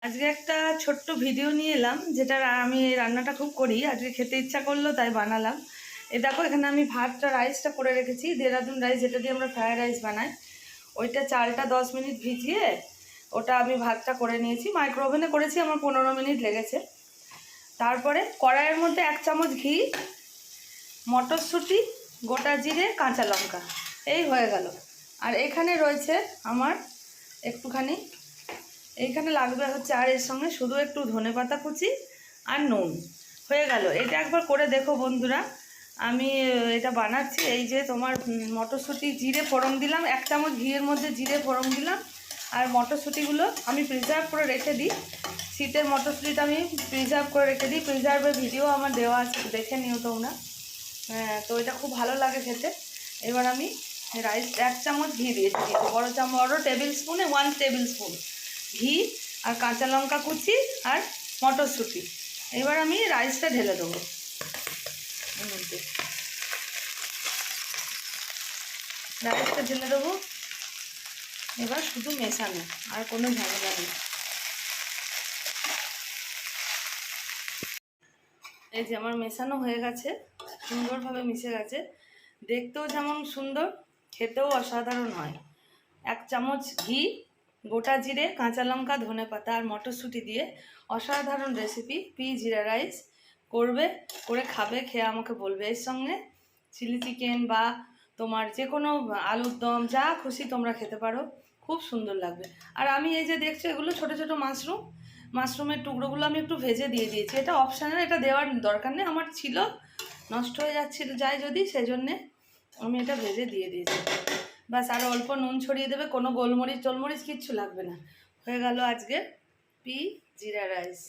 আজকে একটা ছোট্ট ভিডিও নিয়ে এলাম, যেটা আমি রান্নাটা খুব করি। আজকে খেতে ইচ্ছা করলো তাই বানালাম। দেখো, এখানে আমি রাইসটা করে রেখেছি, দেরাদুন রাইস, যেটা দিয়ে আমরা ফ্রায়েড রাইস বানাই। ওইটা চালটা 10 মিনিট ভিজিয়ে ওটা আমি ভাতটা করে নিয়েছি। মাইক্রো ওভেনে করেছি, আমার 15 মিনিট লেগেছে। তারপরে কড়াইয়ের মধ্যে 1 চামচ ঘি, মটরশুঁটি, গোটা জিরে, কাঁচা লঙ্কা, এই হয়ে গেল। আর এখানে রয়েছে আমার একটুখানি, এইখানে লাগবে হচ্ছে, আর এর সঙ্গে শুধু একটু ধনেপাতা কুচি আর নুন। হয়ে গেল। এটা একবার করে দেখো বন্ধুরা, আমি এটা বানাচ্ছি। এই যে তোমার মটরশুঁটি, জিরে ফোড়ন দিলাম, 1 চামচ ঘিয়ের মধ্যে জিরে ফোড়ন দিলাম। আর মটরশুঁটিগুলো আমি প্রিজার্ভ করে রেখে দিই। শীতের মটরশুঁটিটা আমি প্রিজার্ভ করে রেখে দিই। প্রিজার্ভের ভিডিও আমার দেওয়া আছে, দেখে নিও তোমরা। তো এটা খুব ভালো লাগে খেতে। এবার আমি রাইস 1 চামচ ঘি দিয়েছি, বড় টেবিল স্পুনে 1 টেবিল স্পুন ঘি, আর কাঁচা লঙ্কা কুচি আর মটরশুঁটি। এবার আমি রাইসটা ঢেলে দেবো এর মধ্যে। রাইসটা ঢেলে দেবো। এবার শুধু মেশানো, আর কোনো ঝামেলা নেই। এই যে আমার মেশানো হয়ে গেছে, সুন্দরভাবে মিশে গেছে। দেখতেও যেমন সুন্দর, খেতেও অসাধারণ হয়। 1 চামচ ঘি, গোটা জিরে, কাঁচা লঙ্কা, ধনেপাতা আর মটরশুঁটি দিয়ে অসাধারণ রেসিপি পি জিরা রাইস করবে, করে খাবে, খেয়ে আমাকে বলবে। এর সঙ্গে চিলি চিকেন বা তোমার যে কোনো আলুর দম, যা খুশি তোমরা খেতে পারো, খুব সুন্দর লাগবে। আর আমি এই যে দেখছো, এগুলো ছোটো ছোটো মাশরুমের টুকরোগুলো আমি একটু ভেজে দিয়ে দিয়েছি। এটা অপশানাল, এটা দেওয়ার দরকার নেই। আমার ছিল, নষ্ট হয়ে যায় যদি, সেজন্যে আমি এটা ভেজে দিয়ে দিয়েছি। বাস, আরও অল্প নুন ছড়িয়ে দেবে, কোনো গোলমরিচ কিচ্ছু লাগবে না। হয়ে গেল আজকে পি জিরা রাইস।